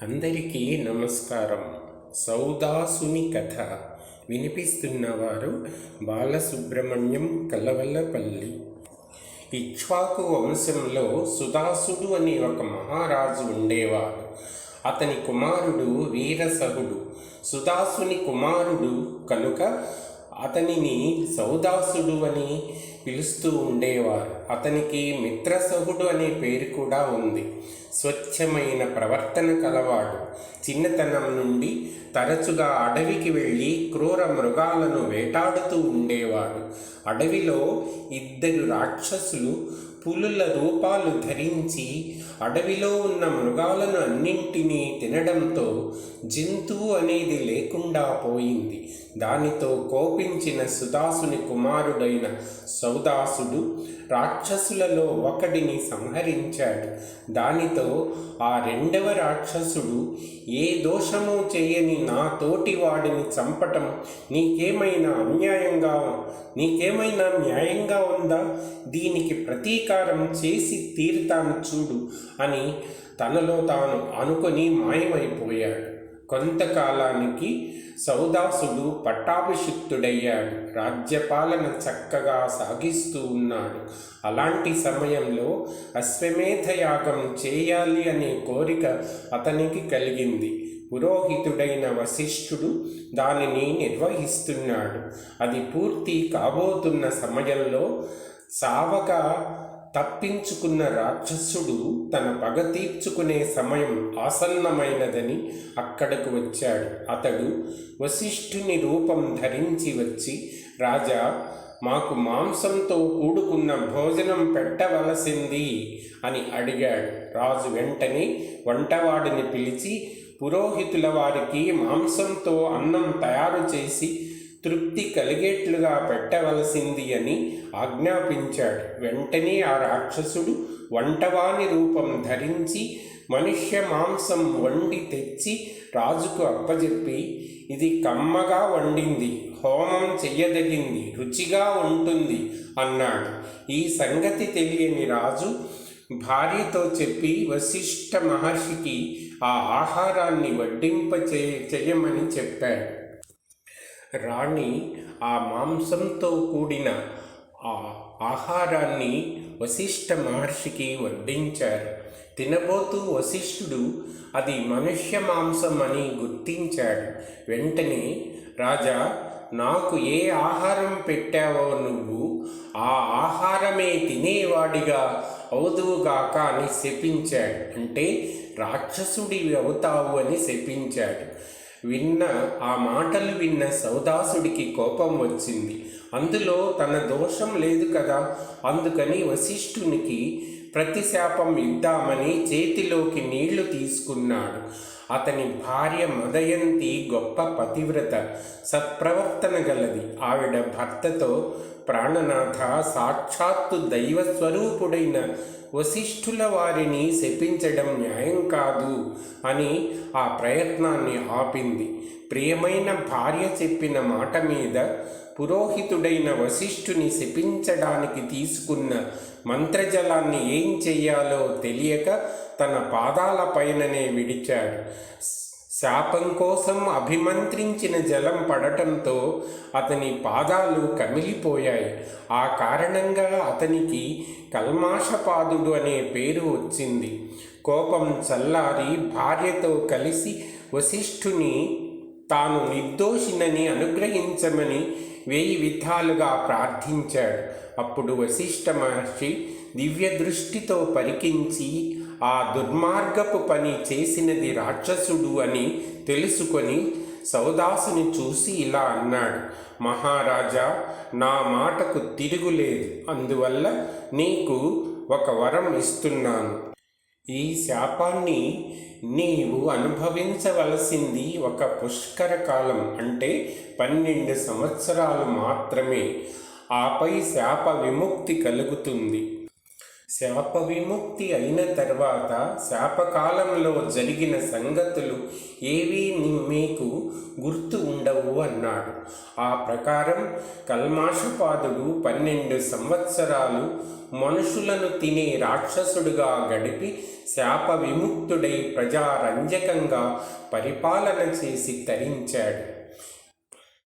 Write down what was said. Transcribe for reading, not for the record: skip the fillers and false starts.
అందరికీ నమస్కారం. సౌదాసుని కథ వినిపిస్తున్నవారు బాలసుబ్రహ్మణ్యం కలవల్లపల్లి. ఇక్ష్వాకు వంశంలో సుదాసుడు అనే ఒక మహారాజు ఉండేవాడు. అతని కుమారుడు వీరసహుడు. సుదాసుని కుమారుడు కనుక అతనిని సౌదాసుడు అని పిలుస్తూ ఉండేవారు. అతనికి మిత్రసహుడు అనే పేరు కూడా ఉంది. స్వచ్ఛమైన ప్రవర్తన కలవాడు. చిన్నతనం నుండి తరచుగా అడవికి వెళ్ళి క్రూర మృగాలను వేటాడుతూ ఉండేవాడు. అడవిలో ఇద్దరు రాక్షసులు పులుల రూపాలు ధరించి అడవిలో ఉన్న మృగాలను అన్నింటినీ తినడంతో జంతువు అనేది లేకుండా పోయింది. దానితో కోపించిన సుదాసుని కుమారుడైన సౌదాసుడు రాక్షసులలో ఒకడిని సంహరించాడు. దానితో ఆ రెండవ రాక్షసుడు, ఏ దోషము చేయని నా తోటి వాడిని చంపటం నీకేమైనా న్యాయంగా ఉందా? దీనికి ప్రతీకారం చేసి తీరుతాను చూడు అని తనలో తాను అనుకొని మాయమైపోయాడు. కొంతకాలానికి సౌదాసుడు పట్టాభిషిక్తుడయ్యాడు. రాజ్యపాలన చక్కగా సాగిస్తూ ఉన్నాడు. అలాంటి సమయంలో అశ్వమేధ యాగం చేయాలి అనే కోరిక అతనికి కలిగింది. పురోహితుడైన వశిష్ఠుడు దానిని నిర్వహిస్తున్నాడు. అది పూర్తి కాబోతున్న సమయంలో సావక తప్పించుకున్న రాక్షసుడు తన పగ తీర్చుకునే సమయం ఆసన్నమైనదని అక్కడకు వచ్చాడు. అతడు వశిష్ఠుని రూపం ధరించి వచ్చి, రాజా, మాకు మాంసంతో కూడుకున్న భోజనం పెట్టవలసింది అని అడిగాడు. రాజు వెంటనే వంటవాడిని పిలిచి పురోహితుల వారికి మాంసంతో అన్నం తయారు చేసి తృప్తి కలిగేట్లుగా పెట్టవలసింది అని ఆజ్ఞాపించాడు. వెంటనే ఆ రాక్షసుడు వంటవాని రూపం ధరించి మనుష్య మాంసం వండి తెచ్చి రాజుకు అప్పజెప్పి, ఇది కమ్మగా వండింది, హోమం చెయ్యదగింది, రుచిగా ఉంటుంది అన్నాడు. ఈ సంగతి తెలియని రాజు భార్యతో చెప్పి వశిష్ఠ మహర్షికి ఆ ఆహారాన్ని చేయమని చెప్పాడు. రాణి ఆ మాంసంతో కూడిన ఆ ఆహారాన్ని వశిష్ఠ మహర్షికి వడ్డించారు. తినబోతూ వశిష్ఠుడు అది మనుష్య మాంసం అని గుర్తించాడు. వెంటనే, రాజా, నాకు ఏ ఆహారం పెట్టావో నువ్వు ఆ ఆహారమే తినేవాడిగా అవుదువుగాక అని శపించాడు. అంటే రాక్షసుడివి అవుతావు అని శపించాడు. ఆ మాటలు విన్న సౌదాసుడికి కోపం వచ్చింది. అందులో తన దోషం లేదు కదా. అందుకని వశిష్ఠునికి ప్రతిశాపం ఇద్దామని చేతిలోకి నీళ్లు తీసుకున్నాడు. అతని భార్య మదయంతి గొప్ప పతివ్రత, సత్ప్రవర్తన గలది. ఆవిడ భర్తతో, ప్రాణనాథ, సాక్షాత్తు దైవస్వరూపుడైన వశిష్ఠుల వారిని శపించడం న్యాయం కాదు అని ఆ ప్రయత్నాన్ని ఆపింది. ప్రియమైన భార్య చెప్పిన మాట మీద పురోహితుడైన వశిష్ఠుని శపించడానికి తీసుకున్న మంత్రజలాన్ని ఏం చెయ్యాలో తెలియక తన పాదాల పైననే విడిచాడు. శాపం కోసం అభిమంత్రించిన జలం పడటంతో అతని పాదాలు కమిలిపోయాయి. ఆ కారణంగా అతనికి కల్మాషపాదుడు అనే పేరు వచ్చింది. కోపం చల్లారి భార్యతో కలిసి వశిష్ఠుని తాను నిర్దోషినని అనుగ్రహించమని 1000 విధాలుగా ప్రార్థించాడు. అప్పుడు వశిష్ఠ మహర్షి దివ్య దృష్టితో పరికించి ఆ దుర్మార్గపు పని చేసినది రాక్షసుడు అని తెలుసుకొని సౌదాసుని చూసి ఇలా అన్నాడు, మహారాజా, నా మాటకు తిరుగులేదు. అందువల్ల నీకు ఒక వరం ఇస్తున్నాను. ఈ శాపాన్ని నీవు అనుభవించవలసింది ఒక పుష్కర కాలం, అంటే 12 సంవత్సరాలు మాత్రమే. ఆపై శాప విముక్తి కలుగుతుంది. శాప విముక్తి అయిన తర్వాత శాపకాలంలో జరిగిన సంగతులు ఏవీ మీకు గుర్తు ఉండవు అన్నాడు. ఆ ప్రకారం కల్మాషపాదుడు 12 సంవత్సరాలు మనుషులను తినే రాక్షసుడుగా గడిపి శాప విముక్తుడై ప్రజారంజకంగా పరిపాలన చేసి తరించాడు.